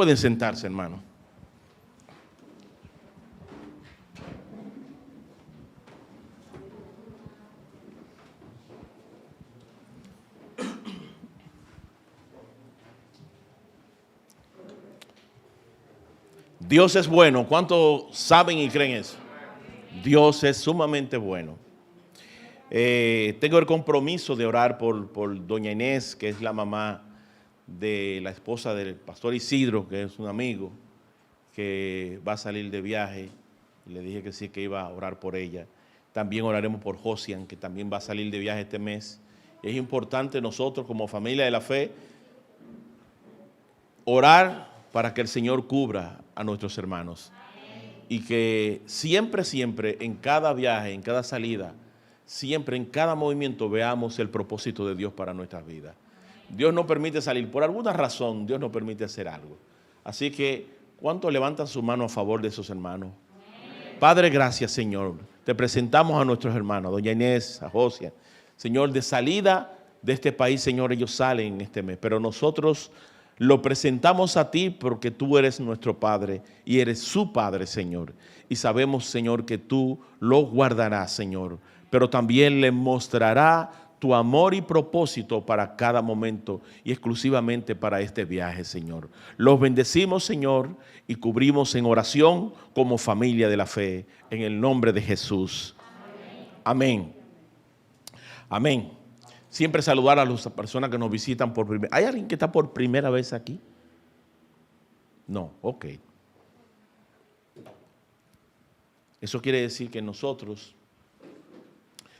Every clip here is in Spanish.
Pueden sentarse, hermano. Dios es bueno. ¿Cuántos saben y creen eso? Dios es sumamente bueno. Tengo el compromiso de orar por doña Inés, que es la mamá de la esposa del pastor Isidro, que es un amigo, que va a salir de viaje. Le dije que sí, que iba a orar por ella. También oraremos por Josian, que también va a salir de viaje este mes. Es importante nosotros, como familia de la fe, orar para que el Señor cubra a nuestros hermanos. Y que siempre, en cada viaje, en cada salida, siempre, en cada movimiento, veamos el propósito de Dios para nuestras vidas. Dios nos permite salir, por alguna razón, Dios nos permite hacer algo. Así que, ¿cuántos levantan su mano a favor de esos hermanos? Padre, gracias, Señor. Te presentamos a nuestros hermanos, doña Inés, a Josian. Señor, de salida de este país, Señor, ellos salen en este mes, pero nosotros lo presentamos a ti porque tú eres nuestro Padre y eres su Padre, Señor. Y sabemos, Señor, que tú lo guardarás, Señor, pero también le mostrará tu amor y propósito para cada momento y exclusivamente para este viaje, Señor. Los bendecimos, Señor, y cubrimos en oración como familia de la fe, en el nombre de Jesús. Amén. Amén. Siempre saludar a las personas que nos visitan por primera vez. ¿Hay alguien que está por primera vez aquí? No, ok. Eso quiere decir que nosotros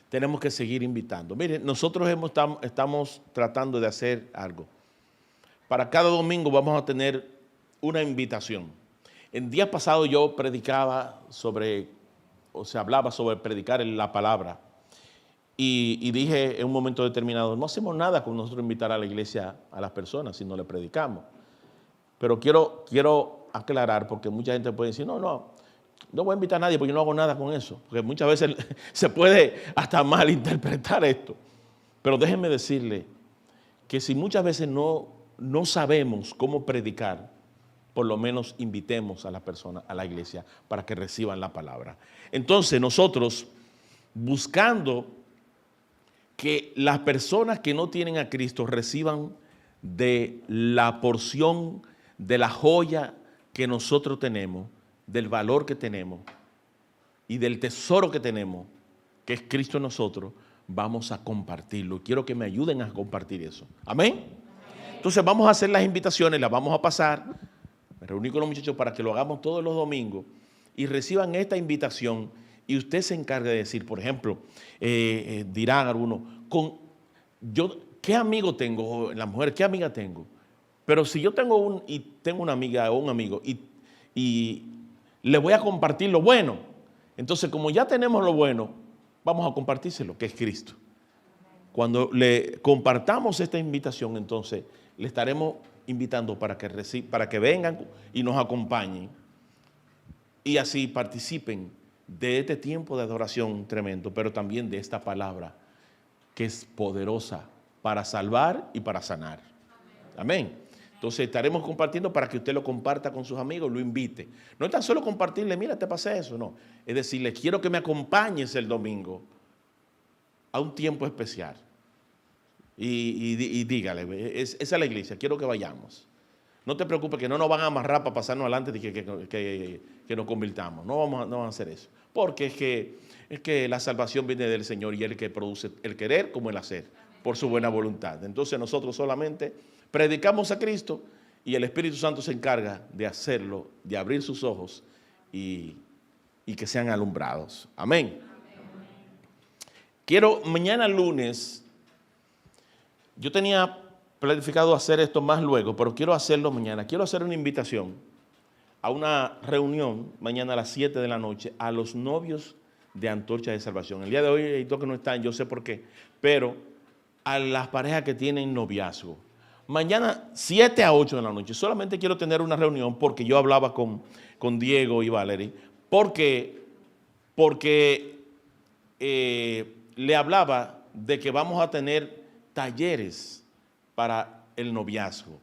tenemos que seguir invitando. Miren, nosotros estamos tratando de hacer algo. Para cada domingo vamos a tener una invitación. El día pasado yo predicaba hablaba sobre predicar la palabra. Y dije en un momento determinado, no hacemos nada con nosotros invitar a la iglesia a las personas si no le predicamos. Pero quiero aclarar, porque mucha gente puede decir, no voy a invitar a nadie porque yo no hago nada con eso. Porque muchas veces se puede hasta malinterpretar esto. Pero déjenme decirle que si muchas veces no sabemos cómo predicar, por lo menos invitemos a las personas a la iglesia para que reciban la palabra. Entonces nosotros, buscando que las personas que no tienen a Cristo reciban de la porción, de la joya que nosotros tenemos, del valor que tenemos y del tesoro que tenemos, que es Cristo en nosotros, vamos a compartirlo. Quiero que me ayuden a compartir eso. ¿Amén? Entonces vamos a hacer las invitaciones, las vamos a pasar. Me reuní con los muchachos para que lo hagamos todos los domingos y reciban esta invitación. Y usted se encarga de decir, por ejemplo, dirán algunos, ¿qué amigo tengo? La mujer, ¿qué amiga tengo? Pero si yo tengo una amiga o un amigo y le voy a compartir lo bueno, entonces como ya tenemos lo bueno, vamos a compartírselo, que es Cristo. Cuando le compartamos esta invitación, entonces le estaremos invitando para que vengan y nos acompañen y así participen de este tiempo de adoración tremendo, pero también de esta palabra que es poderosa para salvar y para sanar. Amén. Entonces estaremos compartiendo para que usted lo comparta con sus amigos, lo invite. No es tan solo compartirle, mira, te pasé eso, no. Es decirle, quiero que me acompañes el domingo a un tiempo especial. Y dígale, esa es la iglesia, quiero que vayamos. No te preocupes que no nos van a amarrar para pasarnos adelante y que nos convirtamos. No vamos a hacer eso. Porque es que la salvación viene del Señor y Él que produce el querer como el hacer, por su buena voluntad. Entonces nosotros solamente predicamos a Cristo y el Espíritu Santo se encarga de hacerlo, de abrir sus ojos y que sean alumbrados. Amén. Mañana lunes, yo tenía planificado hacer esto más luego, pero quiero hacerlo mañana. Quiero hacer una invitación a una reunión mañana a las 7 de la noche a los novios de Antorcha de Salvación. El día de hoy hay dos que no están, yo sé por qué, pero a las parejas que tienen noviazgo. Mañana 7 a 8 de la noche. Solamente quiero tener una reunión porque yo hablaba con Diego y Valerie, porque le hablaba de que vamos a tener talleres para el noviazgo,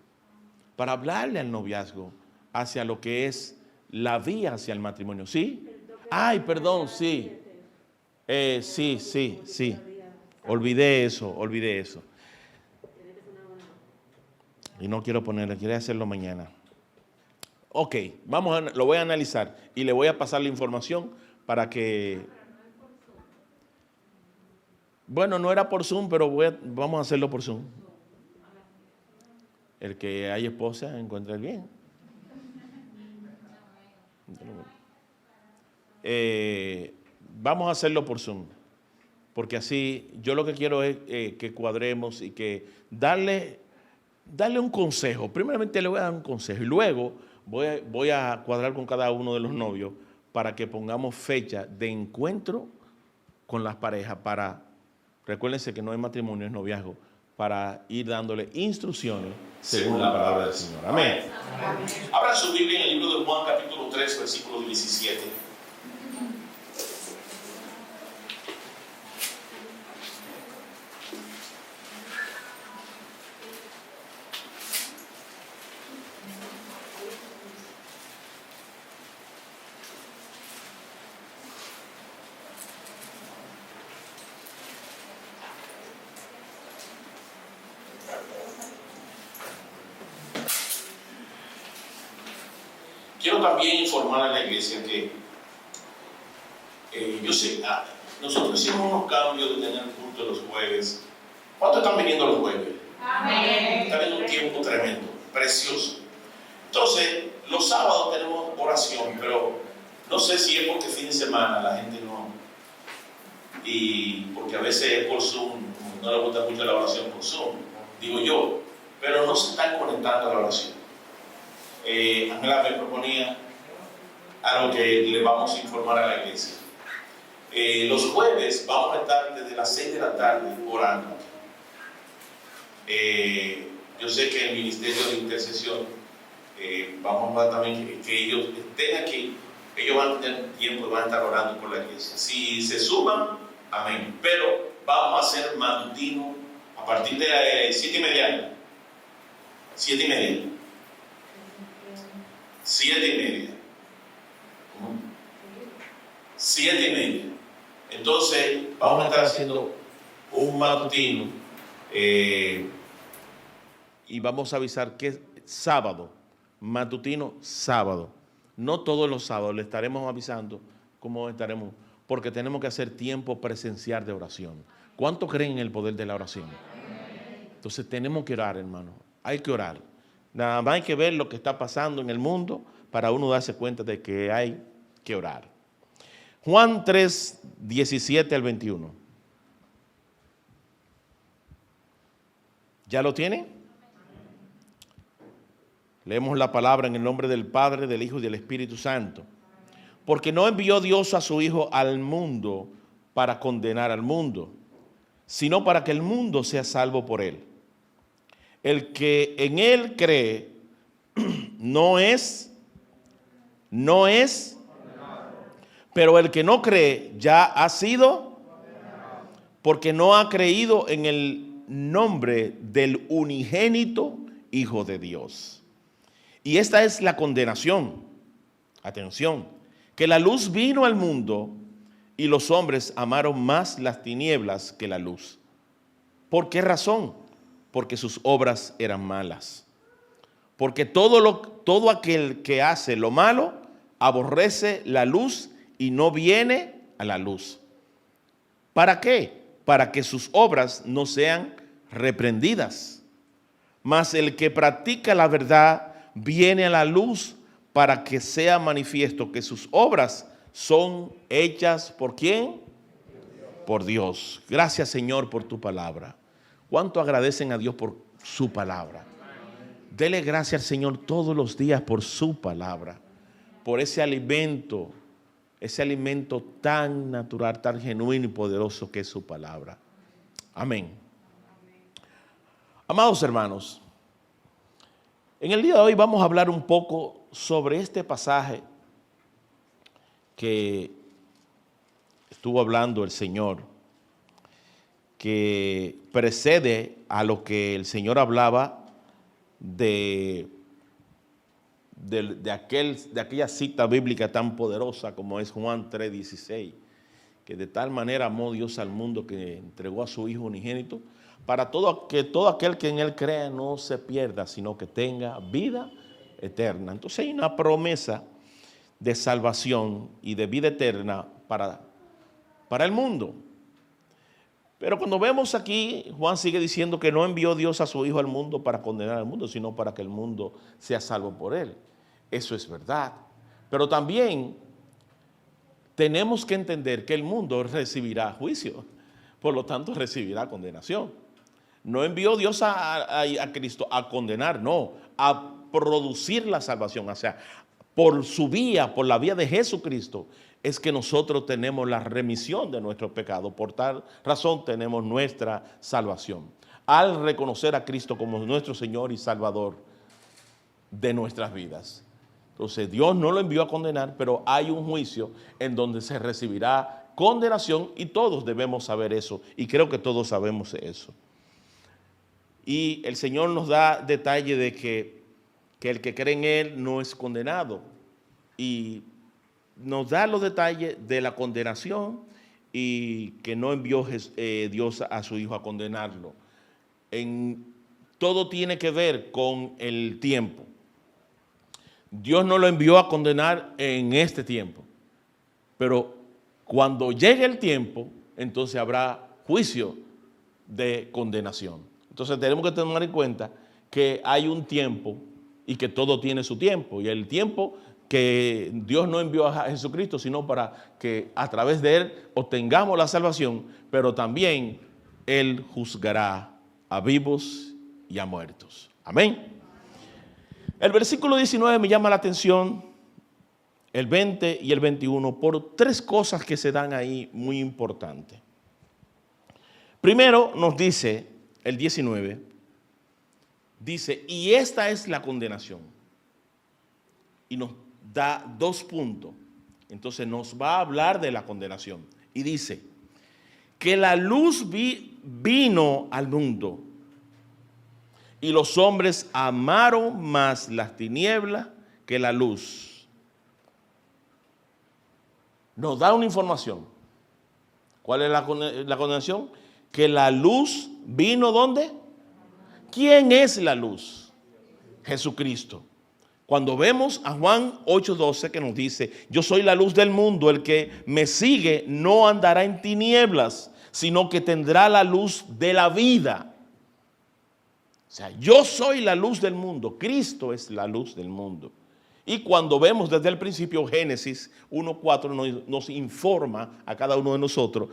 para hablarle al noviazgo, hacia lo que es la vía hacia el matrimonio. ¿Sí? Ay, perdón, sí. Sí. Olvidé eso. Y no quiero ponerlo, quiero hacerlo mañana. Ok, lo voy a analizar y le voy a pasar la información para que... Bueno, no era por Zoom, pero vamos a hacerlo por Zoom. El que hay esposa encuentra el bien. Vamos a hacerlo por Zoom, porque así yo lo que quiero es que cuadremos y que darle un consejo. Primeramente le voy a dar un consejo y luego voy a cuadrar con cada uno de los novios para que pongamos fecha de encuentro con las parejas recuérdense que no hay matrimonio, es noviazgo, para ir dándole instrucciones según la palabra del Señor. Amén. Abra su Biblia en el libro de Juan, capítulo 3, versículo 17. Quiero también informar a la iglesia que yo sé, nosotros hicimos unos cambios de tener culto los jueves. ¿Cuántos están viniendo los jueves? Amén. Están en un tiempo tremendo, precioso. Entonces, los sábados tenemos oración, pero no sé si es porque fin de semana la gente no. Y porque a veces es por Zoom, no le gusta mucho la oración por Zoom, digo yo, pero no se están conectando a la oración. Ángela me proponía algo que le vamos a informar a la iglesia. Los jueves vamos a estar desde las 6 de la tarde orando. Yo sé que el ministerio de intercesión vamos a también que ellos estén aquí. Ellos van a tener tiempo y van a estar orando por la iglesia. Si se suman, amén. Pero vamos a hacer matutino a partir de 7:30. 7:30. 7:30. 7:30. Entonces, vamos a estar haciendo un matutino y vamos a avisar que es sábado, matutino sábado. No todos los sábados, le estaremos avisando cómo estaremos, porque tenemos que hacer tiempo presencial de oración. ¿Cuánto creen en el poder de la oración? Entonces, tenemos que orar, hermano. Hay que orar. Nada más hay que ver lo que está pasando en el mundo para uno darse cuenta de que hay que orar. Juan 3, 17 al 21. ¿Ya lo tienen? Leemos la palabra en el nombre del Padre, del Hijo y del Espíritu Santo. Porque no envió Dios a su Hijo al mundo para condenar al mundo, sino para que el mundo sea salvo por él. El que en él cree no es, pero el que no cree ya ha sido, porque no ha creído en el nombre del unigénito Hijo de Dios. Y esta es la condenación. Atención, que la luz vino al mundo y los hombres amaron más las tinieblas que la luz. ¿Por qué razón? Porque sus obras eran malas. Porque todo aquel que hace lo malo aborrece la luz y no viene a la luz. ¿Para qué? Para que sus obras no sean reprendidas. Mas el que practica la verdad viene a la luz para que sea manifiesto que sus obras son hechas ¿por quién? Por Dios. Gracias, Señor, por tu palabra. ¿Cuánto agradecen a Dios por su palabra? Dele gracias al Señor todos los días por su palabra, por ese alimento tan natural, tan genuino y poderoso que es su palabra. Amén. Amados hermanos, en el día de hoy vamos a hablar un poco sobre este pasaje que estuvo hablando el Señor, que precede a lo que el Señor hablaba de de aquella cita bíblica tan poderosa como es Juan 3:16, que de tal manera amó Dios al mundo que entregó a su Hijo unigénito, para que todo aquel que en Él crea no se pierda, sino que tenga vida eterna. Entonces hay una promesa de salvación y de vida eterna para el mundo. Pero cuando vemos aquí, Juan sigue diciendo que no envió Dios a su Hijo al mundo para condenar al mundo, sino para que el mundo sea salvo por Él. Eso es verdad. Pero también tenemos que entender que el mundo recibirá juicio, por lo tanto recibirá condenación. No envió Dios a Cristo a condenar, no, a producir la salvación. O sea, por su vía, por la vía de Jesucristo, es que nosotros tenemos la remisión de nuestros pecados. Por tal razón tenemos nuestra salvación. Al reconocer a Cristo como nuestro Señor y Salvador de nuestras vidas. Entonces Dios no lo envió a condenar, pero hay un juicio en donde se recibirá condenación y todos debemos saber eso. Y creo que todos sabemos eso. Y el Señor nos da detalle de que el que cree en Él no es condenado. Y nos da los detalles de la condenación y que no envió Dios a su Hijo a condenarlo. Todo tiene que ver con el tiempo. Dios no lo envió a condenar en este tiempo, pero cuando llegue el tiempo, entonces habrá juicio de condenación. Entonces tenemos que tener en cuenta que hay un tiempo y que todo tiene su tiempo, y el tiempo que Dios no envió a Jesucristo, sino para que a través de Él obtengamos la salvación, pero también Él juzgará a vivos y a muertos. Amén. El versículo 19 me llama la atención, el 20 y el 21, por tres cosas que se dan ahí muy importantes. Primero nos dice, el 19, dice, y esta es la condenación. Y nos da 2 puntos. Entonces nos va a hablar de la condenación. Y dice, que la luz vino al mundo y los hombres amaron más las tinieblas que la luz. Nos da una información. ¿Cuál es la condenación? Que la luz vino ¿dónde? ¿Quién es la luz? Jesucristo. Cuando vemos a Juan 8:12 que nos dice, yo soy la luz del mundo, el que me sigue no andará en tinieblas, sino que tendrá la luz de la vida. O sea, yo soy la luz del mundo, Cristo es la luz del mundo. Y cuando vemos desde el principio Génesis 1:4 nos informa a cada uno de nosotros,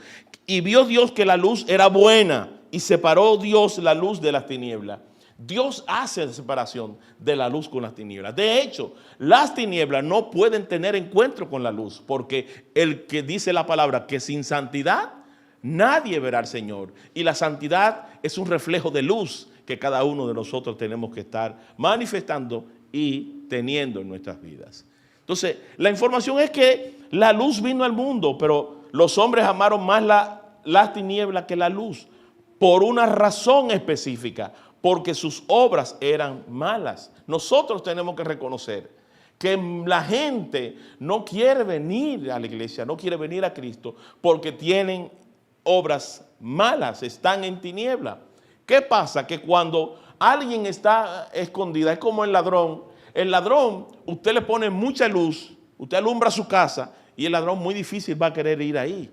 y vio Dios que la luz era buena y separó Dios la luz de las tinieblas. Dios hace la separación de la luz con las tinieblas. De hecho, las tinieblas no pueden tener encuentro con la luz, porque el que dice la palabra que sin santidad nadie verá al Señor. Y la santidad es un reflejo de luz que cada uno de nosotros tenemos que estar manifestando y teniendo en nuestras vidas. Entonces, la información es que la luz vino al mundo, pero los hombres amaron más las tinieblas que la luz, por una razón específica, porque sus obras eran malas. Nosotros tenemos que reconocer que la gente no quiere venir a la iglesia, no quiere venir a Cristo, porque tienen obras malas, están en tiniebla. ¿Qué pasa? Que cuando alguien está escondida, es como el ladrón, usted le pone mucha luz, usted alumbra su casa y el ladrón muy difícil va a querer ir ahí,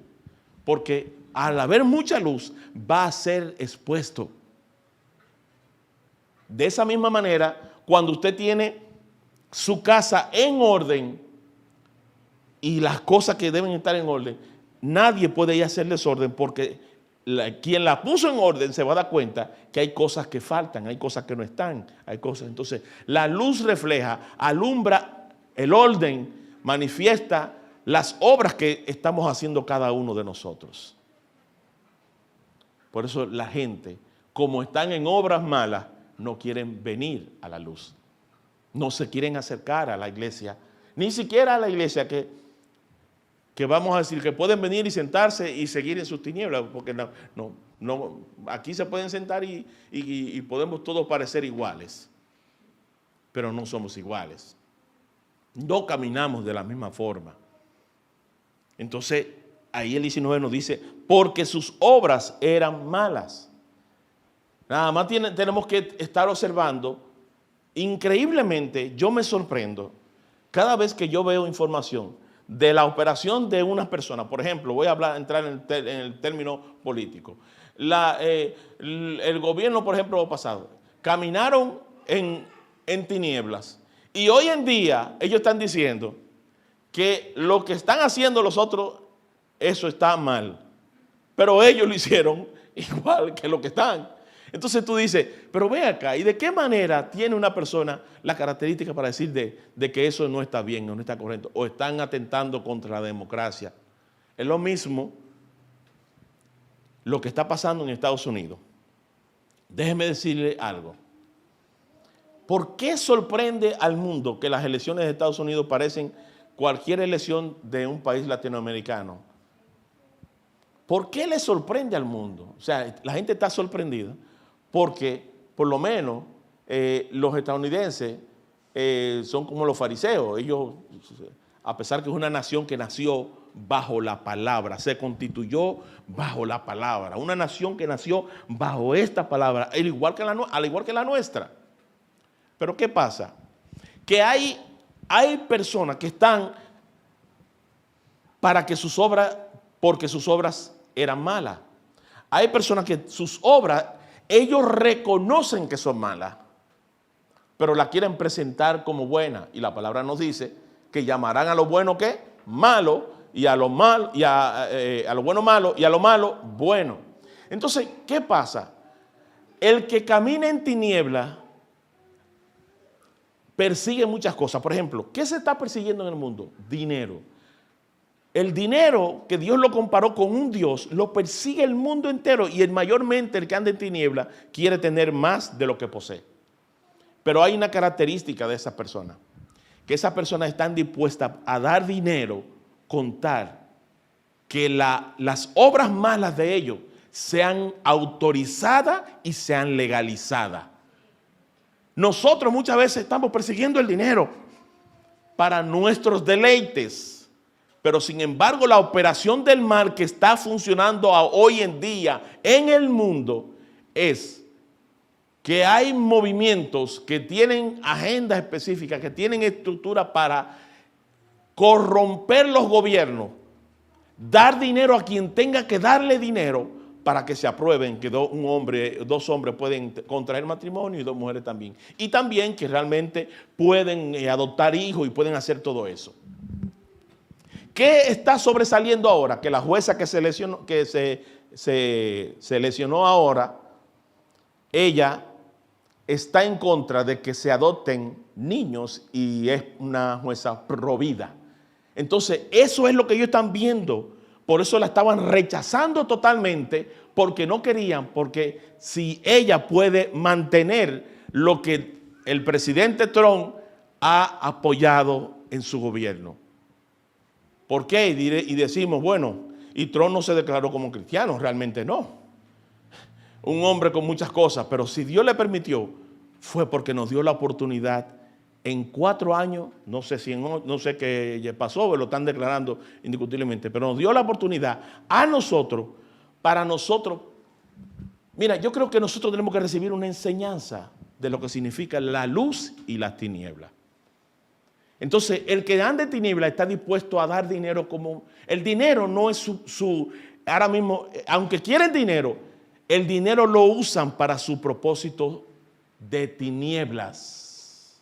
porque al haber mucha luz va a ser expuesto. De esa misma manera, cuando usted tiene su casa en orden y las cosas que deben estar en orden, nadie puede ir a hacer desorden, porque quien la puso en orden se va a dar cuenta que hay cosas que faltan, hay cosas que no están, hay cosas. Entonces, la luz refleja, alumbra el orden, manifiesta las obras que estamos haciendo cada uno de nosotros. Por eso la gente, como están en obras malas, no quieren venir a la luz. No se quieren acercar a la iglesia, ni siquiera a la iglesia que vamos a decir que pueden venir y sentarse y seguir en sus tinieblas, porque no, aquí se pueden sentar y podemos todos parecer iguales, pero no somos iguales. No caminamos de la misma forma. Entonces, ahí el 19 nos dice, porque sus obras eran malas. Nada más tenemos que estar observando. Increíblemente, yo me sorprendo cada vez que yo veo información de la operación de unas personas. Por ejemplo, voy a entrar en el término político. El gobierno, por ejemplo, pasado, caminaron en tinieblas. Y hoy en día ellos están diciendo que lo que están haciendo los otros, eso está mal. Pero ellos lo hicieron igual que lo que están. Entonces tú dices, pero ve acá, ¿y de qué manera tiene una persona la característica para decir de que eso no está bien, no está correcto, o están atentando contra la democracia? Es lo mismo lo que está pasando en Estados Unidos. Déjeme decirle algo. ¿Por qué sorprende al mundo que las elecciones de Estados Unidos parecen cualquier elección de un país latinoamericano? ¿Por qué le sorprende al mundo? O sea, la gente está sorprendida porque, por lo menos, los estadounidenses son como los fariseos. Ellos, a pesar que es una nación que nació bajo la palabra, se constituyó bajo la palabra, una nación que nació bajo esta palabra, al igual que la nuestra. Pero ¿qué pasa? Que hay personas que están para que porque sus obras eran malas. Hay personas que sus obras, ellos reconocen que son malas, pero la quieren presentar como buena. Y la palabra nos dice que llamarán a lo bueno ¿qué? Malo, y a lo malo, a lo bueno malo, y a lo malo bueno. Entonces, ¿qué pasa? El que camina en tinieblas persigue muchas cosas. Por ejemplo, ¿qué se está persiguiendo en el mundo? Dinero. El dinero, que Dios lo comparó con un Dios, lo persigue el mundo entero, y mayormente el que anda en tinieblas quiere tener más de lo que posee. Pero hay una característica de esas personas, que esas personas están dispuestas a dar dinero con tal que las obras malas de ellos sean autorizadas y sean legalizadas. Nosotros muchas veces estamos persiguiendo el dinero para nuestros deleites. Pero sin embargo, la operación del mal que está funcionando hoy en día en el mundo es que hay movimientos que tienen agendas específicas, que tienen estructura para corromper los gobiernos, dar dinero a quien tenga que darle dinero para que se aprueben que dos hombres pueden contraer matrimonio y dos mujeres también. Y también que realmente pueden adoptar hijos y pueden hacer todo eso. ¿Qué está sobresaliendo ahora? Que la jueza que se lesionó ahora, ella está en contra de que se adopten niños y es una jueza provida. Entonces, eso es lo que ellos están viendo. Por eso la estaban rechazando totalmente, porque no querían, porque si ella puede mantener lo que el presidente Trump ha apoyado en su gobierno. ¿Por qué? Y decimos, bueno, y Trump no se declaró como cristiano, realmente no. Un hombre con muchas cosas, pero si Dios le permitió, fue porque nos dio la oportunidad en 4 años, no sé qué pasó, lo están declarando indiscutiblemente, pero nos dio la oportunidad a nosotros, para nosotros. Mira, yo creo que nosotros tenemos que recibir una enseñanza de lo que significa la luz y las tinieblas. Entonces, el que anda en tinieblas está dispuesto a dar dinero como... El dinero no es ahora mismo, aunque quieren dinero, el dinero lo usan para su propósito de tinieblas.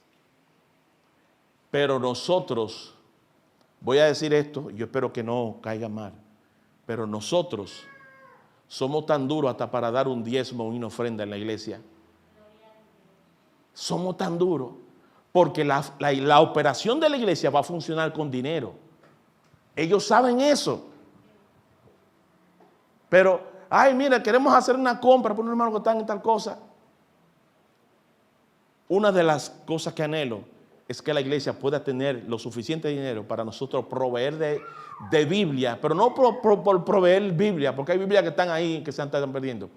Pero nosotros, voy a decir esto, yo espero que no caiga mal, pero nosotros somos tan duros hasta para dar un diezmo o una ofrenda en la iglesia. Somos tan duros. Porque la operación de la iglesia va a funcionar con dinero. Ellos saben eso. Pero, ay, mira, queremos hacer una compra por un hermano que está en tal cosa. Una de las cosas que anhelo es que la iglesia pueda tener lo suficiente dinero para nosotros proveer de Biblia, pero no por proveer Biblia, porque hay Biblias que están ahí que se están perdiendo,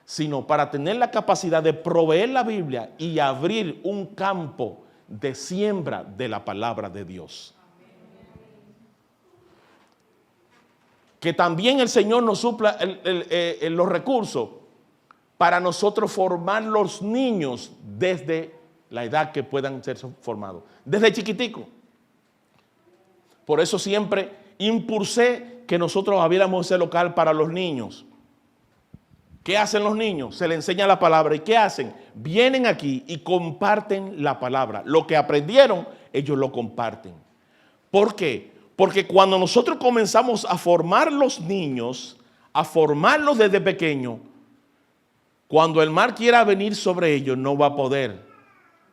sino para tener la capacidad de proveer la Biblia y abrir un campo de siembra de la palabra de Dios. Que también el Señor nos supla los recursos para nosotros formar los niños desde la edad que puedan ser formados, desde chiquitico. Por eso siempre impulsé que nosotros abriéramos ese local para los niños. ¿Qué hacen los niños? Se les enseña la palabra. ¿Y qué hacen? Vienen aquí y comparten la palabra. Lo que aprendieron, ellos lo comparten. ¿Por qué? Porque cuando nosotros comenzamos a formar los niños, a formarlos desde pequeños, cuando el mal quiera venir sobre ellos, no va a poder,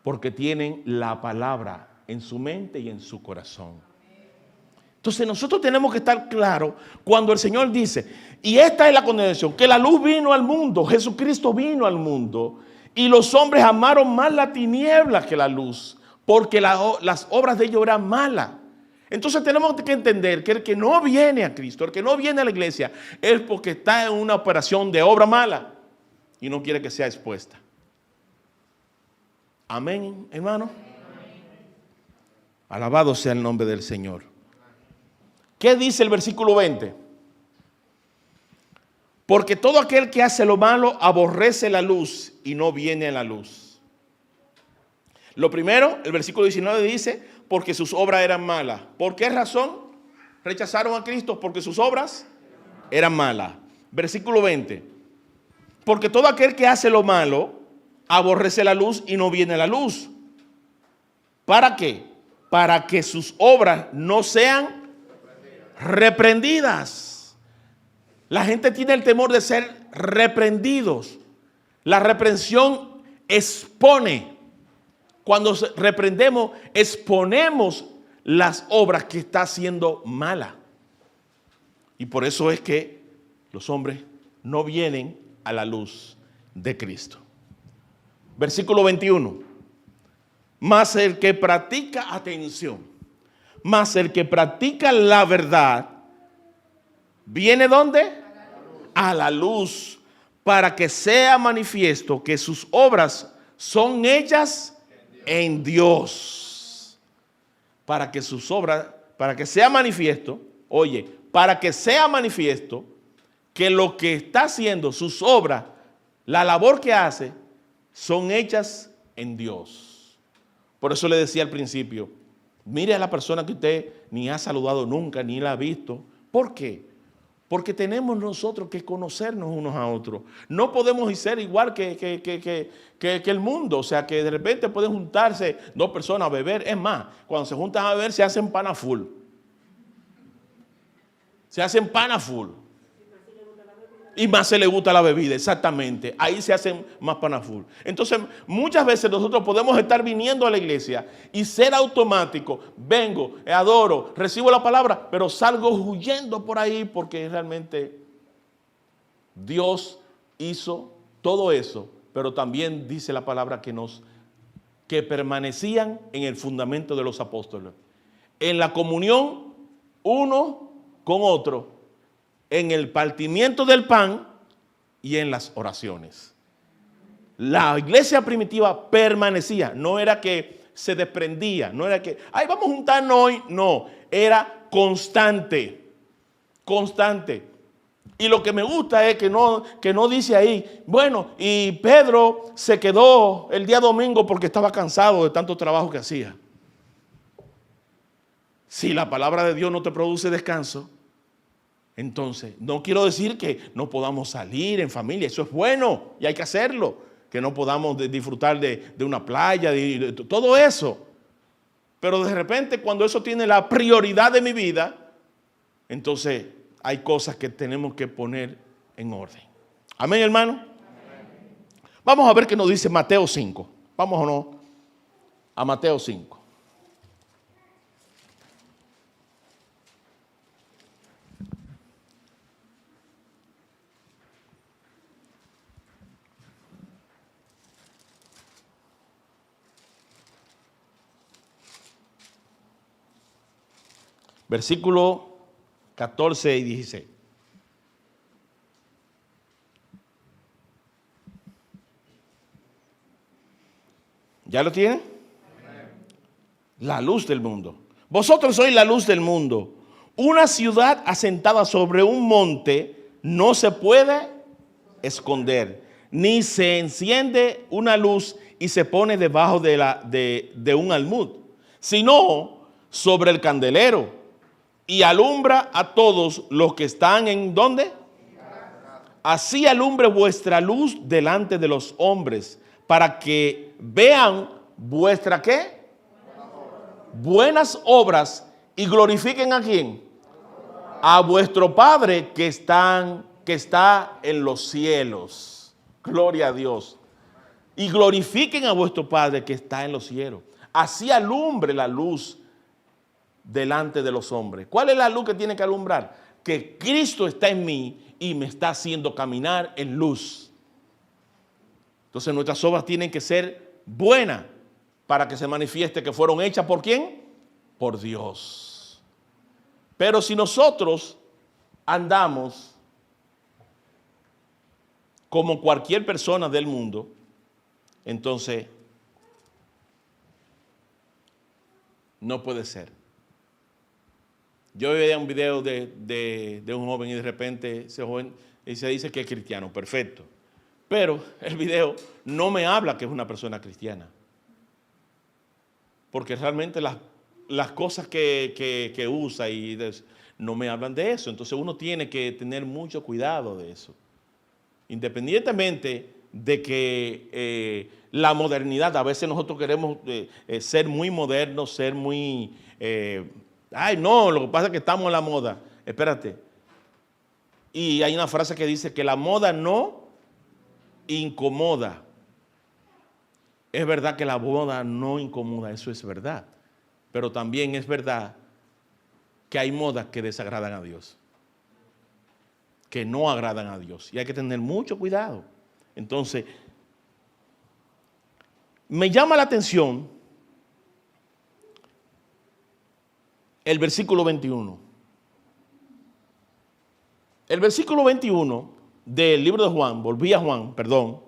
porque tienen la palabra en su mente y en su corazón. Entonces nosotros tenemos que estar claros cuando el Señor dice, y esta es la condenación, que la luz vino al mundo, Jesucristo vino al mundo, y los hombres amaron más la tiniebla que la luz, porque las obras de ellos eran malas. Entonces tenemos que entender que el que no viene a Cristo, el que no viene a la iglesia, es porque está en una operación de obra mala y no quiere que sea expuesta. Amén, hermano. Alabado sea el nombre del Señor. ¿Qué dice el versículo 20? Porque todo aquel que hace lo malo aborrece la luz y no viene a la luz. Lo primero, el versículo 19 dice, porque sus obras eran malas. ¿Por qué razón rechazaron a Cristo? Porque sus obras eran malas. Versículo 20. Porque todo aquel que hace lo malo aborrece la luz y no viene a la luz. ¿Para qué? Para que sus obras no sean reprendidas. La gente tiene el temor de ser reprendidos. La reprensión expone. Cuando reprendemos, exponemos las obras que está haciendo mala. Y por eso es que los hombres no vienen a la luz de Cristo. Versículo 21. Mas el que practica, atención, mas el que practica la verdad, ¿viene dónde? A la luz, para que sea manifiesto que sus obras son hechas en Dios. Para que sus obras, para que sea manifiesto, oye, para que sea manifiesto que lo que está haciendo, sus obras, la labor que hace, son hechas en Dios. Por eso le decía al principio, mire a la persona que usted ni ha saludado nunca, ni la ha visto. ¿Por qué? Porque tenemos nosotros que conocernos unos a otros. No podemos ser igual que el mundo. O sea, que de repente pueden juntarse dos personas a beber. Es más, cuando se juntan a beber se hacen pana full. Se hacen pana full. Y más se le gusta la bebida, exactamente. Ahí se hacen más pana full. Entonces, muchas veces nosotros podemos estar viniendo a la iglesia y ser automático. Vengo, adoro, recibo la palabra, pero salgo huyendo por ahí porque realmente Dios hizo todo eso. Pero también dice la palabra que permanecían en el fundamento de los apóstoles. En la comunión uno con otro, en el partimiento del pan y en las oraciones. La iglesia primitiva permanecía, no era que se desprendía, no era que, ay, vamos a juntarnos hoy, no, era constante, constante. Y lo que me gusta es que no dice ahí, bueno, y Pedro se quedó el día domingo porque estaba cansado de tanto trabajo que hacía. Si la palabra de Dios no te produce descanso, entonces, no quiero decir que no podamos salir en familia, eso es bueno y hay que hacerlo, que no podamos disfrutar de una playa, de todo eso. Pero de repente cuando eso tiene la prioridad de mi vida, entonces hay cosas que tenemos que poner en orden. Amén, hermano. Amén. Vamos a ver qué nos dice Mateo 5. Vámonos a Mateo 5. Versículo 14 y 16. ¿Ya lo tienen? La luz del mundo. Vosotros sois la luz del mundo. Una ciudad asentada sobre un monte no se puede esconder, ni se enciende una luz y se pone debajo de un almud, sino sobre el candelero y alumbra a todos los que están en ¿dónde? Así alumbre vuestra luz delante de los hombres, para que vean vuestra ¿qué? Buenas obras y glorifiquen ¿a quién? A vuestro Padre que está en los cielos. Gloria a Dios. Y glorifiquen a vuestro Padre que está en los cielos. Así alumbre la luz delante de los hombres. ¿Cuál es la luz que tiene que alumbrar? Que Cristo está en mí y me está haciendo caminar en luz. Entonces nuestras obras tienen que ser buenas para que se manifieste que fueron hechas ¿por quién? Por Dios. Pero si nosotros andamos como cualquier persona del mundo, entonces no puede ser. Yo veía un video de un joven y de repente ese joven y se dice que es cristiano, perfecto. Pero el video no me habla que es una persona cristiana. Porque realmente las cosas que usa no me hablan de eso. Entonces uno tiene que tener mucho cuidado de eso. Independientemente de que la modernidad, a veces nosotros queremos ser muy modernos, ser muy... ay, no, lo que pasa es que estamos en la moda. Espérate. Y hay una frase que dice que la moda no incomoda. Es verdad que la moda no incomoda, eso es verdad. Pero también es verdad que hay modas que desagradan a Dios, que no agradan a Dios. Y hay que tener mucho cuidado. Entonces, me llama la atención el versículo 21. El versículo 21 del libro de Juan, volví a Juan, perdón.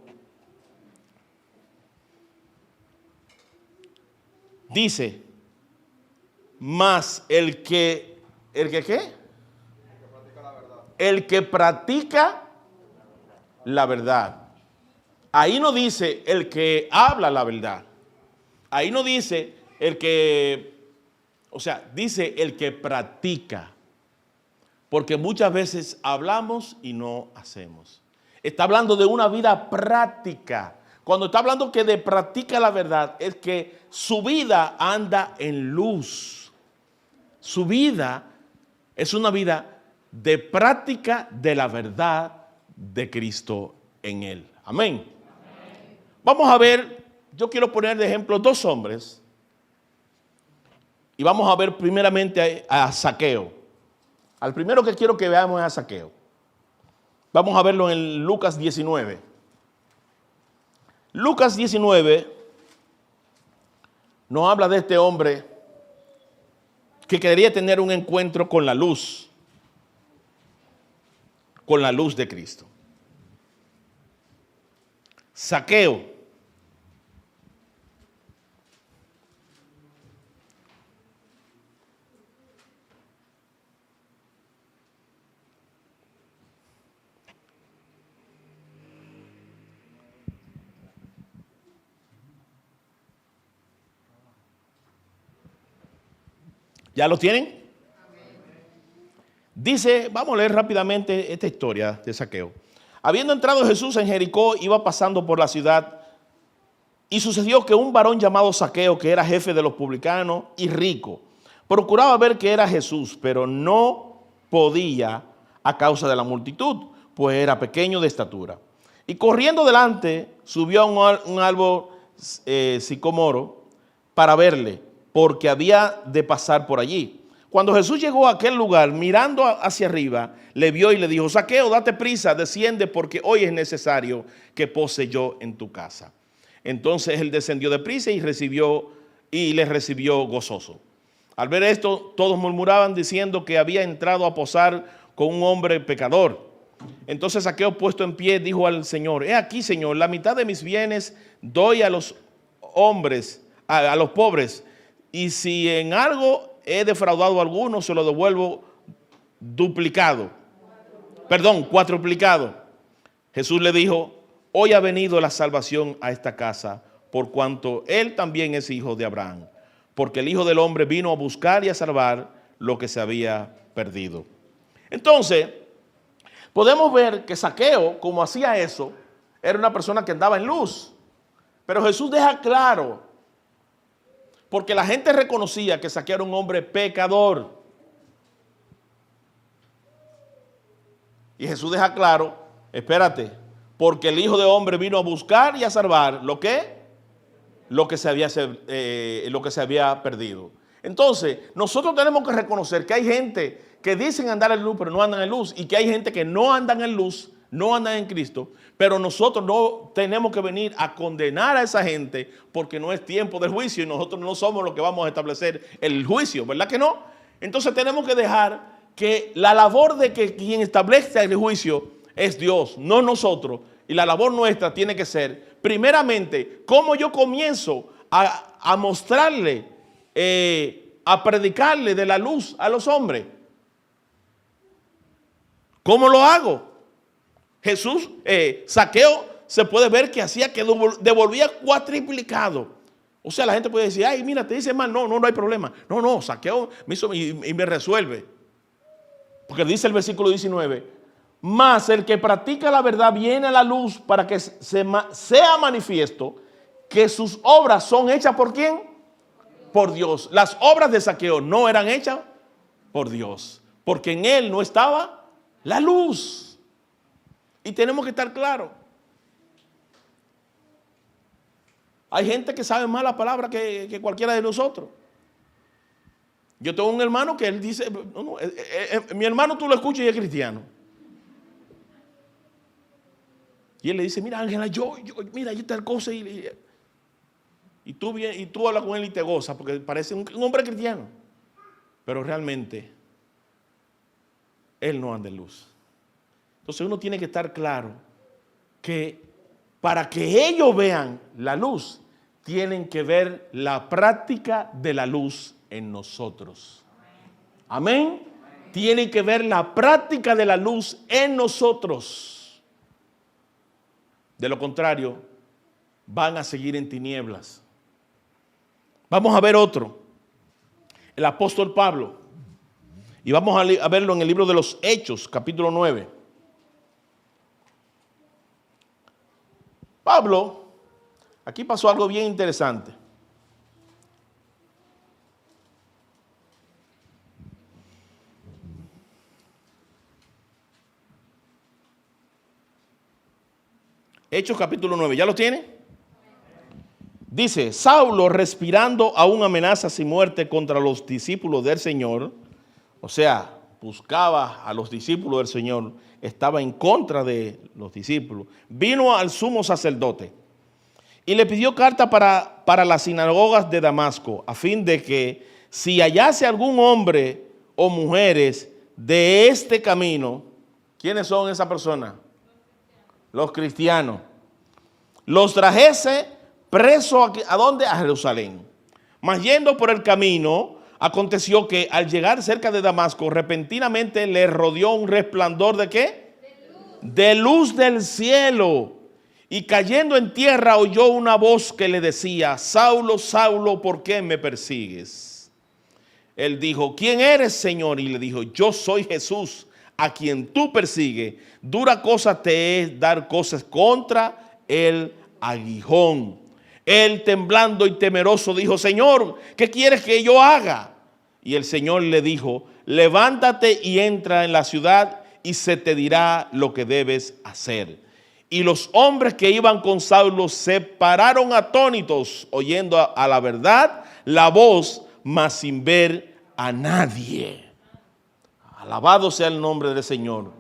Dice, mas el que ¿qué? El que practica la verdad. Ahí no dice el que habla la verdad. Ahí no dice el que, o sea, dice el que practica. Porque muchas veces hablamos y no hacemos. Está hablando de una vida práctica. Cuando está hablando que de practica la verdad, es que su vida anda en luz. Su vida es una vida de práctica de la verdad de Cristo en él. Amén. Amén. Vamos a ver, yo quiero poner de ejemplo dos hombres. Y vamos a ver primeramente a Zaqueo. Al primero que quiero que veamos es a Zaqueo. Vamos a verlo en Lucas 19. Lucas 19 nos habla de este hombre que quería tener un encuentro con la luz de Cristo. Zaqueo. ¿Ya lo tienen? Dice, vamos a leer rápidamente esta historia de Zaqueo. Habiendo entrado Jesús en Jericó, iba pasando por la ciudad, y sucedió que un varón llamado Zaqueo, que era jefe de los publicanos y rico, procuraba ver que era Jesús, pero no podía a causa de la multitud, pues era pequeño de estatura. Y corriendo delante, subió a un árbol sicómoro para verle, porque había de pasar por allí. Cuando Jesús llegó a aquel lugar, mirando hacia arriba, le vio y le dijo, Zaqueo, date prisa, desciende, porque hoy es necesario que pose yo en tu casa. Entonces él descendió de prisa y le recibió gozoso. Al ver esto, todos murmuraban diciendo que había entrado a posar con un hombre pecador. Entonces Zaqueo, puesto en pie, dijo al Señor, he aquí, Señor, la mitad de mis bienes doy a los hombres, a los pobres, y si en algo he defraudado a alguno, se lo devuelvo duplicado. Perdón, cuatruplicado. Jesús le dijo, hoy ha venido la salvación a esta casa, por cuanto él también es hijo de Abraham, porque el Hijo del Hombre vino a buscar y a salvar lo que se había perdido. Entonces, podemos ver que Zaqueo, como hacía eso, era una persona que andaba en luz. Pero Jesús deja claro, porque la gente reconocía que Zaqueo era un hombre pecador. Y Jesús deja claro, espérate, porque el Hijo del Hombre vino a buscar y a salvar lo que se había perdido. Entonces, nosotros tenemos que reconocer que hay gente que dicen andar en luz, pero no andan en luz, y que hay gente que no andan en luz, no andan en Cristo, pero nosotros no tenemos que venir a condenar a esa gente porque no es tiempo del juicio y nosotros no somos los que vamos a establecer el juicio, ¿verdad que no? Entonces tenemos que dejar que la labor de que quien establece el juicio es Dios, no nosotros, y la labor nuestra tiene que ser, primeramente, cómo yo comienzo a mostrarle, a predicarle de la luz a los hombres. ¿Cómo lo hago? Jesús, Zaqueo, se puede ver que hacía que devolvía cuatriplicado. O sea, la gente puede decir, ay, mira, te dice mal. No hay problema. No, Zaqueo me hizo y me resuelve. Porque dice el versículo 19, mas el que practica la verdad viene a la luz para que sea manifiesto que sus obras son hechas ¿por quién? Por Dios. Las obras de Zaqueo no eran hechas por Dios, porque en él no estaba la luz. Y tenemos que estar claros. Hay gente que sabe más la palabra que cualquiera de nosotros. Yo tengo un hermano que él dice, mi hermano tú lo escuchas y es cristiano. Y él le dice, mira Ángela, mira, yo tal cosa. Y tú hablas con él y te gozas porque parece un hombre cristiano. Pero realmente, él no anda en luz. Entonces uno tiene que estar claro que para que ellos vean la luz, tienen que ver la práctica de la luz en nosotros. Amén. Tienen que ver la práctica de la luz en nosotros. De lo contrario, van a seguir en tinieblas. Vamos a ver otro. El apóstol Pablo. Y vamos a verlo en el libro de los Hechos, capítulo 9. Pablo, aquí pasó algo bien interesante. Hechos capítulo 9, ¿ya lo tiene? Dice, Saulo respirando aún amenazas y muerte contra los discípulos del Señor, o sea, buscaba a los discípulos del Señor, estaba en contra de los discípulos, vino al sumo sacerdote y le pidió carta para las sinagogas de Damasco, a fin de que si hallase algún hombre o mujeres de este camino, ¿quiénes son esas personas? Los cristianos, los trajese preso ¿a dónde? A Jerusalén. Mas yendo por el camino, aconteció que al llegar cerca de Damasco, repentinamente le rodeó un resplandor ¿de qué? De luz del cielo. Y cayendo en tierra oyó una voz que le decía, Saulo, Saulo, ¿por qué me persigues? Él dijo, ¿quién eres, Señor? Y le dijo, yo soy Jesús, a quien tú persigues. Dura cosa te es dar cosas contra el aguijón. Él temblando y temeroso dijo, Señor, ¿qué quieres que yo haga? Y el Señor le dijo, levántate y entra en la ciudad y se te dirá lo que debes hacer. Y los hombres que iban con Saulo se pararon atónitos, oyendo a la verdad la voz, mas sin ver a nadie. Alabado sea el nombre del Señor.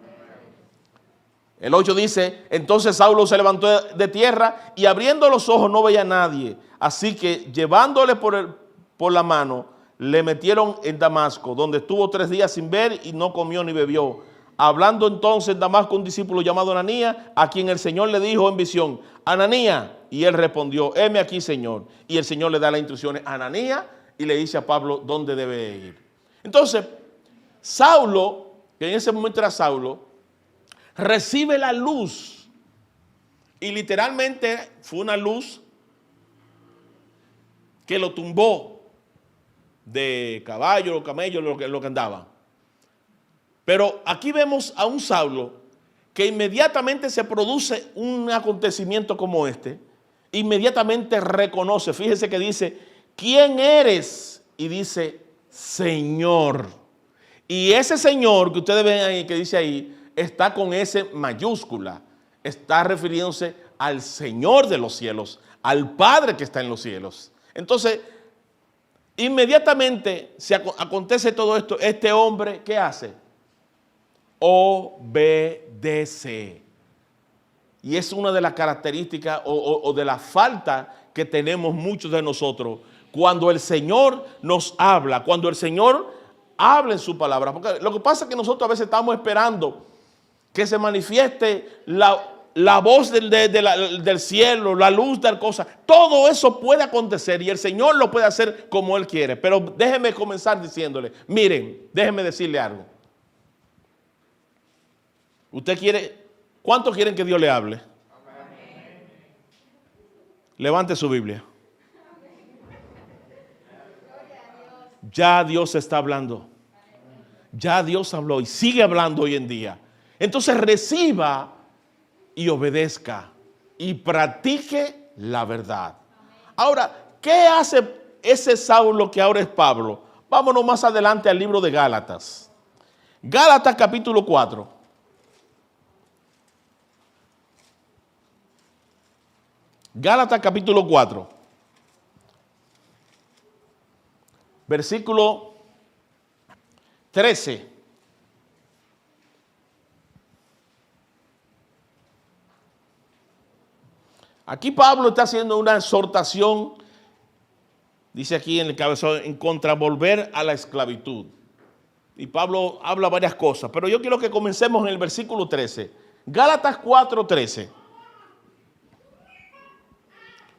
El 8 dice, entonces Saulo se levantó de tierra y abriendo los ojos no veía a nadie. Así que llevándole por la mano, le metieron en Damasco, donde estuvo 3 días sin ver y no comió ni bebió. Hablando entonces en Damasco un discípulo llamado Ananías, a quien el Señor le dijo en visión, Ananías, y él respondió, heme aquí, Señor. Y el Señor le da las instrucciones, Ananías, y le dice a Pablo dónde debe ir. Entonces, Saulo, que en ese momento era Saulo, recibe la luz y literalmente fue una luz que lo tumbó de caballo o camello, lo que andaba. Pero aquí vemos a un Saulo que inmediatamente se produce un acontecimiento como este, inmediatamente reconoce, fíjese que dice, ¿quién eres? Y dice, Señor. Y ese Señor que ustedes ven ahí, que dice ahí, está con S mayúscula, está refiriéndose al Señor de los cielos, al Padre que está en los cielos. Entonces, inmediatamente se acontece todo esto, este hombre, ¿qué hace? Obedece. Y es una de las características o de la falta que tenemos muchos de nosotros cuando el Señor nos habla, cuando el Señor habla en su palabra. Porque lo que pasa es que nosotros a veces estamos esperando que se manifieste la voz del cielo, la luz de cosas. Todo eso puede acontecer y el Señor lo puede hacer como Él quiere. Pero déjeme comenzar diciéndole, miren, déjeme decirle algo. ¿Usted quiere, cuánto quieren que Dios le hable? Amén. Levante su Biblia. Ya Dios está hablando. Ya Dios habló y sigue hablando hoy en día. Entonces reciba y obedezca y practique la verdad. Ahora, ¿qué hace ese Saulo que ahora es Pablo? Vámonos más adelante al libro de Gálatas. Gálatas capítulo 4. Gálatas capítulo 4. Versículo 13. Aquí Pablo está haciendo una exhortación, dice aquí en el cabezón, en contra volver a la esclavitud. Y Pablo habla varias cosas, pero yo quiero que comencemos en el versículo 13. Gálatas 4:13.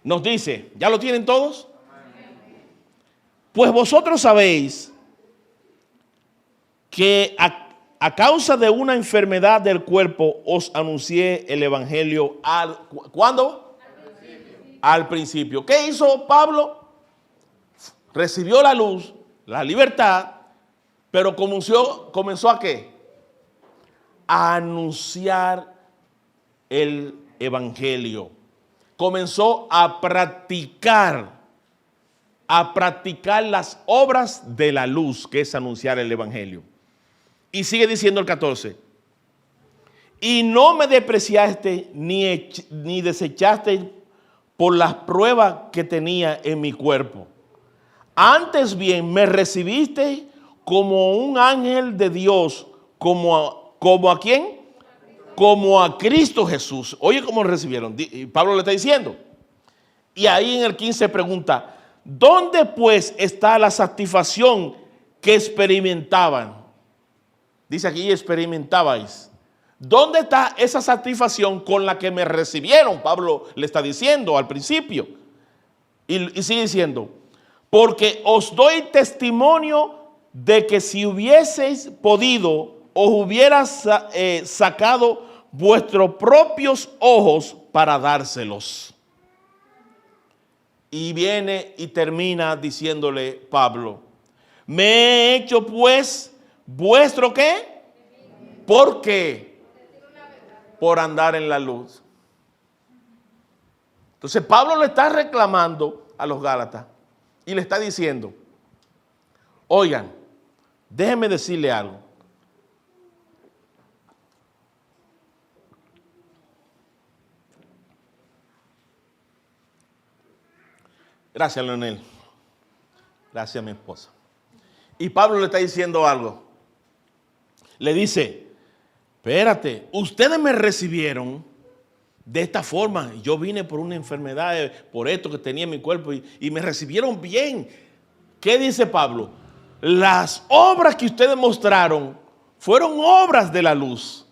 Nos dice, ¿ya lo tienen todos? Pues vosotros sabéis que a causa de una enfermedad del cuerpo os anuncié el evangelio ¿cuándo? Al principio. ¿Qué hizo Pablo? Recibió la luz, la libertad, pero comenzó ¿a qué? A anunciar el evangelio. Comenzó a practicar las obras de la luz, que es anunciar el evangelio. Y sigue diciendo el 14. Y no me despreciaste ni desechaste por las pruebas que tenía en mi cuerpo. Antes bien me recibiste como un ángel de Dios, como a ¿quién? Como a Cristo Jesús. Oye cómo lo recibieron. Pablo le está diciendo. Y ahí en el 15 pregunta, ¿dónde pues está la satisfacción que experimentaban? Dice aquí, experimentabais. ¿Dónde está esa satisfacción con la que me recibieron? Pablo le está diciendo al principio. Y sigue diciendo, porque os doy testimonio de que si hubieseis podido, os hubiera sacado vuestros propios ojos para dárselos. Y viene y termina diciéndole Pablo, me he hecho pues vuestro ¿qué? ¿Por qué? Por andar en la luz. Entonces Pablo le está reclamando a los Gálatas y le está diciendo, oigan, déjenme decirle algo. Gracias, Leonel. Gracias, mi esposa. Y Pablo le está diciendo algo. Le dice, espérate, ustedes me recibieron de esta forma. Yo vine por una enfermedad, por esto que tenía en mi cuerpo y me recibieron bien. ¿Qué dice Pablo? Las obras que ustedes mostraron fueron obras de la luz.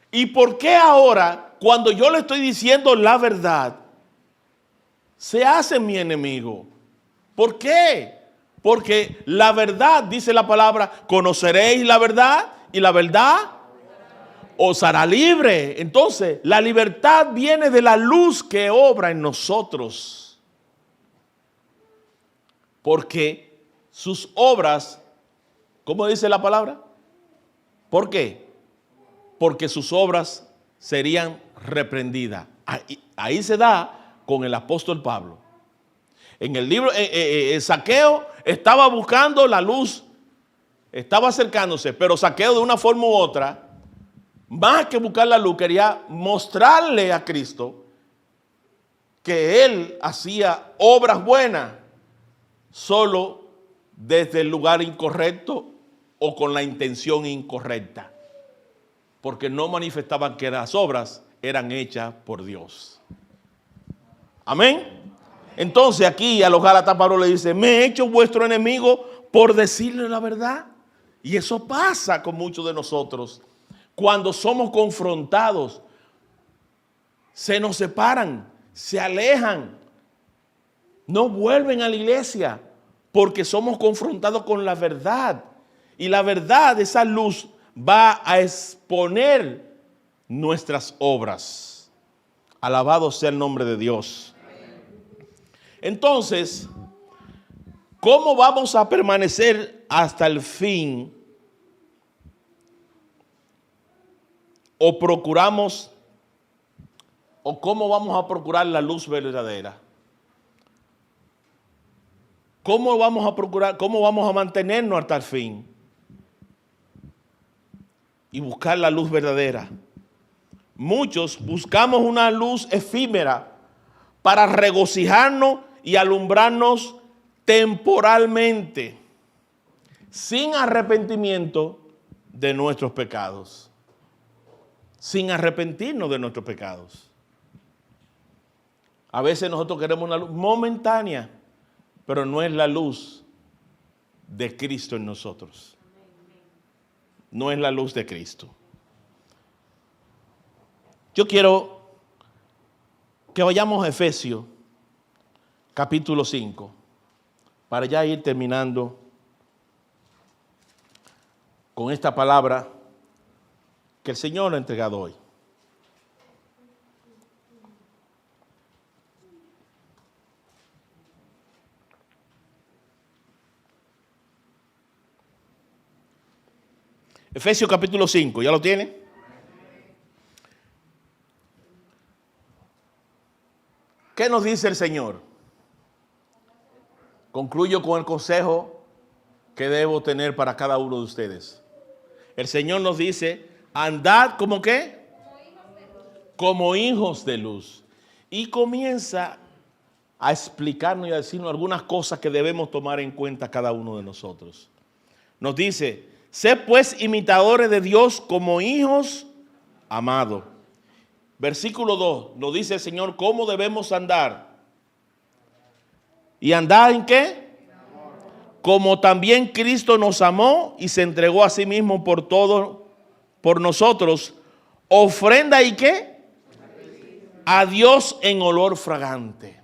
¿Y por qué ahora, cuando yo le estoy diciendo la verdad, se hace mi enemigo? ¿Por qué? Porque la verdad, dice la palabra, conoceréis la verdad y la verdad os hará libre. Entonces, la libertad viene de la luz que obra en nosotros. Porque sus obras, ¿cómo dice la palabra? ¿Por qué? Porque sus obras serían reprendidas. Ahí se da con el apóstol Pablo. En el libro, Zaqueo estaba buscando la luz, estaba acercándose, pero Zaqueo de una forma u otra, más que buscar la luz, quería mostrarle a Cristo que él hacía obras buenas, solo desde el lugar incorrecto o con la intención incorrecta, porque no manifestaban que las obras eran hechas por Dios. Amén. Entonces aquí a los Gálatas Pablo le dice, me he hecho vuestro enemigo por decirle la verdad. Y eso pasa con muchos de nosotros. Cuando somos confrontados, se nos separan, se alejan, no vuelven a la iglesia porque somos confrontados con la verdad. Y la verdad, esa luz, va a exponer nuestras obras. Alabado sea el nombre de Dios. Entonces, ¿cómo vamos a permanecer hasta el fin? ¿O procuramos, o cómo vamos a procurar la luz verdadera? ¿Cómo vamos a procurar, cómo vamos a mantenernos hasta el fin? Y buscar la luz verdadera. Muchos buscamos una luz efímera para regocijarnos y alumbrarnos temporalmente, sin arrepentimiento de nuestros pecados, sin arrepentirnos de nuestros pecados. A veces nosotros queremos una luz momentánea, pero no es la luz de Cristo en nosotros. No es la luz de Cristo. Yo quiero que vayamos a Efesios capítulo 5, para ya ir terminando con esta palabra que el Señor ha entregado hoy. Efesios capítulo 5, ¿ya lo tiene? ¿Qué nos dice el Señor? Concluyo con el consejo que debo tener para cada uno de ustedes. El Señor nos dice, andad como ¿qué? Como hijos de luz. Y comienza a explicarnos y a decirnos algunas cosas que debemos tomar en cuenta cada uno de nosotros. Nos dice, sed pues imitadores de Dios como hijos amados. Versículo 2, nos dice el Señor cómo debemos andar. ¿Y andar en qué? Como también Cristo nos amó y se entregó a sí mismo por todo, por nosotros, ofrenda y qué? A Dios en olor fragante.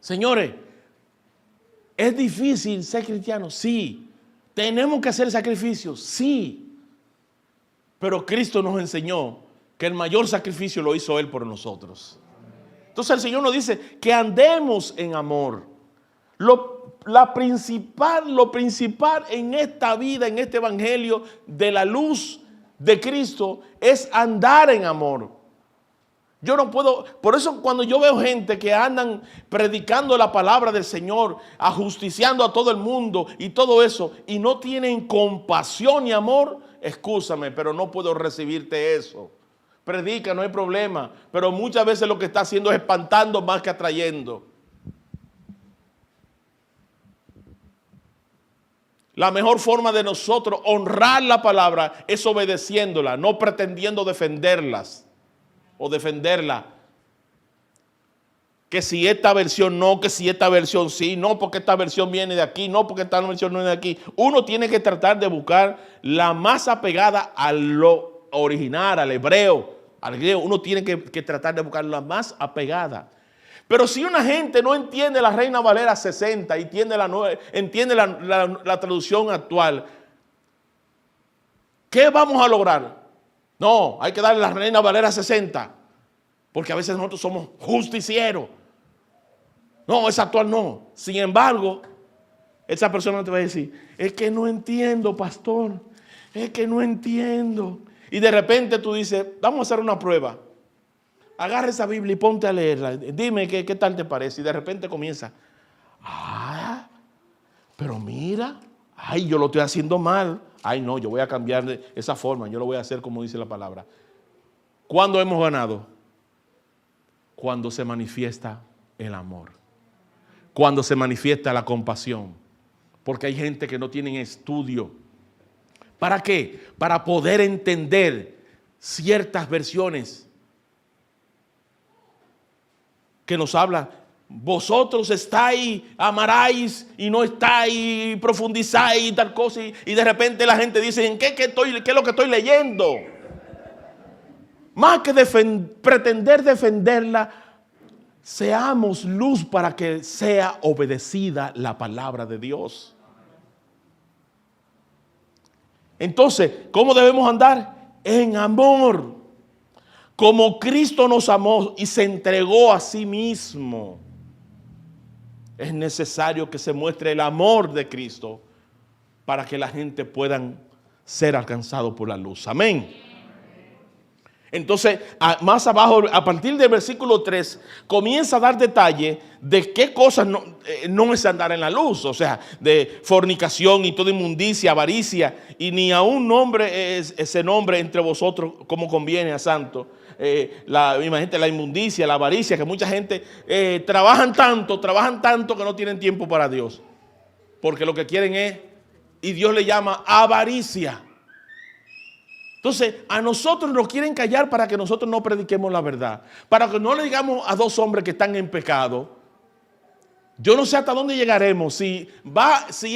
Señores, ¿es difícil ser cristiano? Sí. ¿Tenemos que hacer sacrificios? Sí. Pero Cristo nos enseñó que el mayor sacrificio lo hizo Él por nosotros. Entonces el Señor nos dice que andemos en amor. Lo principal en esta vida, en este evangelio de la luz de Cristo es andar en amor. Yo no puedo, por eso cuando yo veo gente que andan predicando la palabra del Señor, ajusticiando a todo el mundo y todo eso, y no tienen compasión y amor, excúsame, pero no puedo recibirte eso. Predica, no hay problema, pero muchas veces lo que está haciendo es espantando más que atrayendo. La mejor forma de nosotros honrar la palabra es obedeciéndola, no pretendiendo defenderlas o defenderla. Que si esta versión no, que si esta versión sí, no porque esta versión viene de aquí, no porque esta versión no viene de aquí. Uno tiene que tratar de buscar la más apegada a lo original, al hebreo, al griego. Uno tiene que tratar de buscar la más apegada. Pero si una gente no entiende la Reina Valera 60 y entiende la traducción actual, ¿qué vamos a lograr? No, hay que darle la Reina Valera 60, porque a veces nosotros somos justicieros. No, esa actual no. Sin embargo, esa persona te va a decir, es que no entiendo, pastor, es que no entiendo. Y de repente tú dices, vamos a hacer una prueba. Agarra esa Biblia y ponte a leerla. Dime qué tal te parece. Y de repente comienza. Pero mira. Ay, yo lo estoy haciendo mal. Ay, no, yo voy a cambiar de esa forma. Yo lo voy a hacer como dice la palabra. ¿Cuándo hemos ganado? Cuando se manifiesta el amor. Cuando se manifiesta la compasión. Porque hay gente que no tiene estudio. ¿Para qué? Para poder entender ciertas versiones que nos habla, vosotros estáis, amaráis y no estáis, profundizáis y tal cosa, y de repente la gente dice, ¿en qué es lo que estoy leyendo? Más que pretender defenderla, seamos luz para que sea obedecida la palabra de Dios. Entonces, ¿cómo debemos andar? En amor. Como Cristo nos amó y se entregó a sí mismo, es necesario que se muestre el amor de Cristo para que la gente pueda ser alcanzado por la luz. Amén. Entonces, más abajo, a partir del versículo 3, comienza a dar detalle de qué cosas no es andar en la luz. O sea, de fornicación y toda inmundicia, avaricia, y ni aún nombre ese nombre entre vosotros como conviene a santo. Imagínate la inmundicia, la avaricia, que mucha gente trabajan tanto que no tienen tiempo para Dios. Porque lo que quieren es, y Dios le llama avaricia. Entonces, a nosotros nos quieren callar para que nosotros no prediquemos la verdad. Para que no le digamos a dos hombres que están en pecado. Yo no sé hasta dónde llegaremos. Si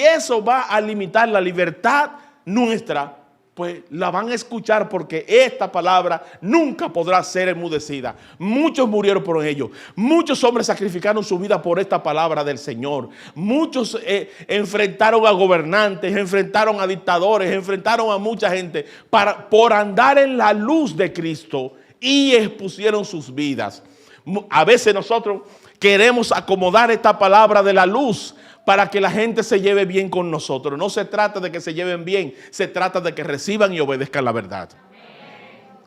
eso va a limitar la libertad nuestra, pues la van a escuchar, porque esta palabra nunca podrá ser enmudecida. Muchos murieron por ello. Muchos hombres sacrificaron su vida por esta palabra del Señor. Muchos enfrentaron a gobernantes, enfrentaron a dictadores, enfrentaron a mucha gente por andar en la luz de Cristo, y expusieron sus vidas. A veces nosotros queremos acomodar esta palabra de la luz para que la gente se lleve bien con nosotros. No se trata de que se lleven bien, se trata de que reciban y obedezcan la verdad.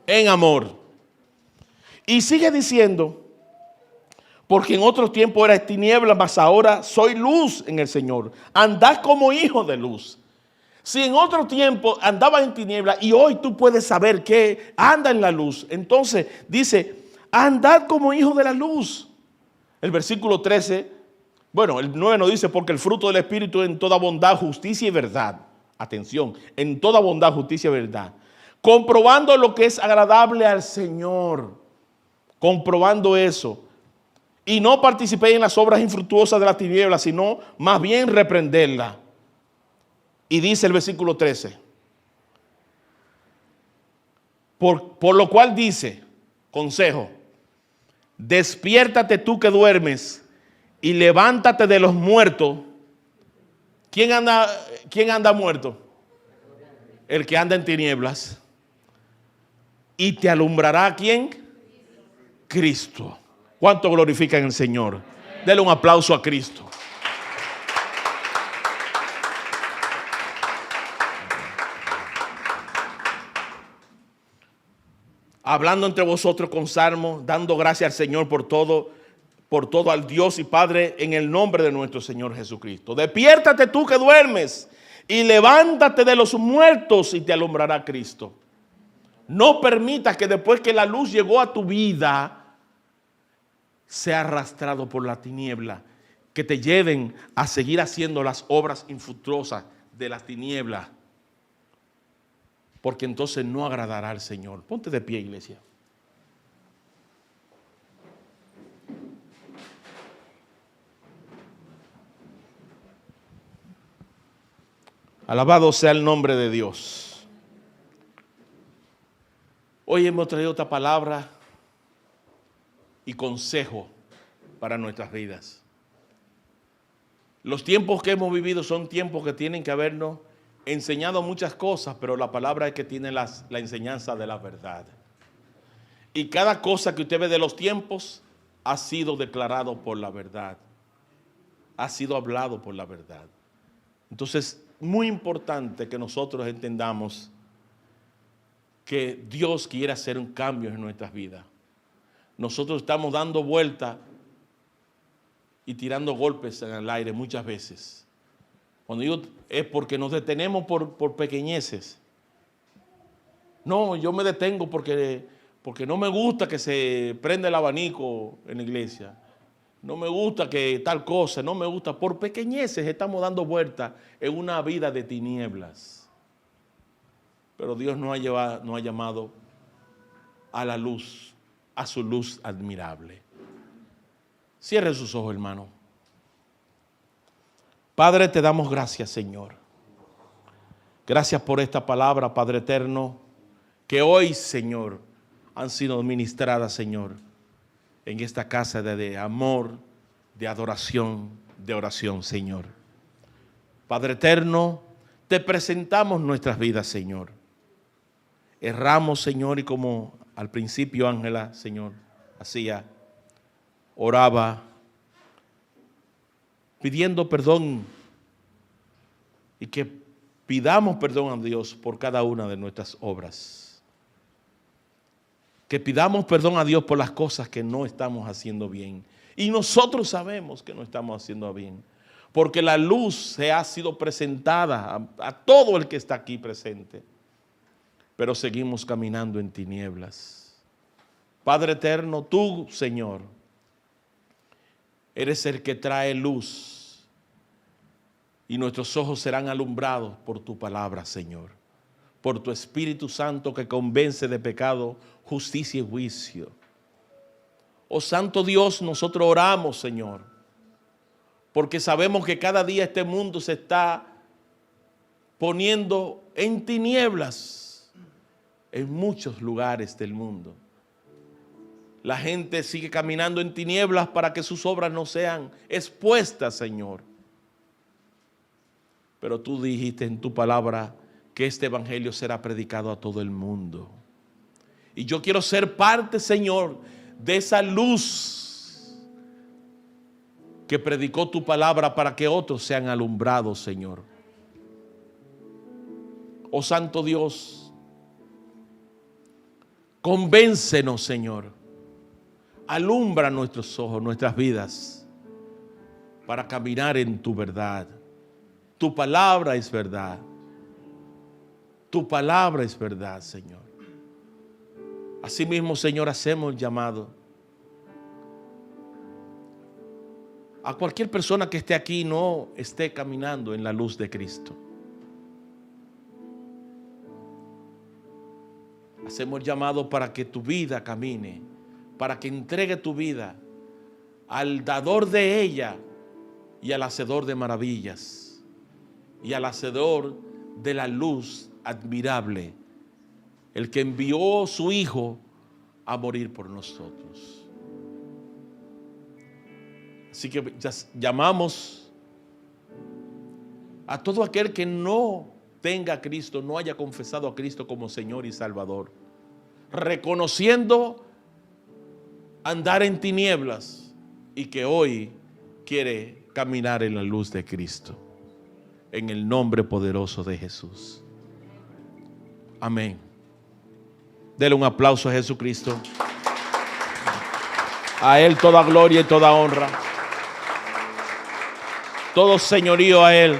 En amor. Y sigue diciendo, porque en otro tiempo erais tinieblas, mas ahora soy luz en el Señor. Andad como hijos de luz. Si en otro tiempo andabas en tinieblas y hoy tú puedes saber que anda en la luz, entonces dice, andad como hijos de la luz. El versículo 13, bueno, el 9 nos dice, porque el fruto del Espíritu en toda bondad, justicia y verdad. Atención, en toda bondad, justicia y verdad. Comprobando lo que es agradable al Señor. Comprobando eso. Y no participéis en las obras infructuosas de las tinieblas, sino más bien reprenderlas. Y dice el versículo 13. Por lo cual dice, consejo, despiértate tú que duermes y levántate de los muertos. ¿Quién anda muerto? El que anda en tinieblas. Y te alumbrará ¿quién? Cristo. ¿Cuánto glorifican al Señor? Dele un aplauso a Cristo. Hablando entre vosotros con salmos, dando gracias al Señor por todo al Dios y Padre, en el nombre de nuestro Señor Jesucristo. Despiértate tú que duermes y levántate de los muertos y te alumbrará Cristo. No permitas que después que la luz llegó a tu vida, sea arrastrado por la tiniebla, que te lleven a seguir haciendo las obras infructuosas de las tinieblas, porque entonces no agradará al Señor. Ponte de pie, iglesia. Alabado sea el nombre de Dios. Hoy hemos traído esta palabra y consejo para nuestras vidas. Los tiempos que hemos vivido son tiempos que tienen que habernos enseñado muchas cosas, pero la palabra es que tiene la enseñanza de la verdad. Y cada cosa que usted ve de los tiempos ha sido declarado por la verdad. Ha sido hablado por la verdad. Entonces, muy importante que nosotros entendamos que Dios quiere hacer un cambio en nuestras vidas. Nosotros estamos dando vueltas y tirando golpes en el aire muchas veces. Cuando digo es porque nos detenemos por pequeñeces. No, yo me detengo porque no me gusta que se prenda el abanico en la iglesia. No me gusta que tal cosa, no me gusta. Por pequeñeces estamos dando vueltas en una vida de tinieblas. Pero Dios nos ha llamado a la luz, a su luz admirable. Cierre sus ojos, hermano. Padre, te damos gracias, Señor. Gracias por esta palabra, Padre eterno, que hoy, Señor, han sido ministradas, Señor, en esta casa de amor, de adoración, de oración, Señor. Padre eterno, te presentamos nuestras vidas, Señor. Erramos, Señor, y como al principio Ángela, Señor, hacía, oraba, pidiendo perdón y que pidamos perdón a Dios por cada una de nuestras obras. Que pidamos perdón a Dios por las cosas que no estamos haciendo bien. Y nosotros sabemos que no estamos haciendo bien, porque la luz se ha sido presentada a todo el que está aquí presente, pero seguimos caminando en tinieblas. Padre eterno, tú, Señor, eres el que trae luz y nuestros ojos serán alumbrados por tu palabra, Señor, por tu Espíritu Santo que convence de pecado, justicia y juicio. Oh Santo Dios, nosotros oramos, Señor, porque sabemos que cada día este mundo se está poniendo en tinieblas en muchos lugares del mundo. La gente sigue caminando en tinieblas para que sus obras no sean expuestas, Señor. Pero tú dijiste en tu palabra que este evangelio será predicado a todo el mundo. Y yo quiero ser parte, Señor, de esa luz que predicó tu palabra para que otros sean alumbrados, Señor. Oh Santo Dios, convéncenos, Señor. Alumbra nuestros ojos, nuestras vidas, para caminar en tu verdad. Tu palabra es verdad. Tu palabra es verdad, Señor. Asimismo, Señor, hacemos el llamado a cualquier persona que esté aquí y no esté caminando en la luz de Cristo. Hacemos el llamado para que tu vida camine, para que entregue tu vida al dador de ella y al hacedor de maravillas y al hacedor de la luz admirable, el que envió a su Hijo a morir por nosotros. Así que llamamos a todo aquel que no tenga a Cristo, no haya confesado a Cristo como Señor y Salvador, reconociendo andar en tinieblas y que hoy quiere caminar en la luz de Cristo. En el nombre poderoso de Jesús. Amén. Dele un aplauso a Jesucristo. A Él toda gloria y toda honra. Todo señorío a Él.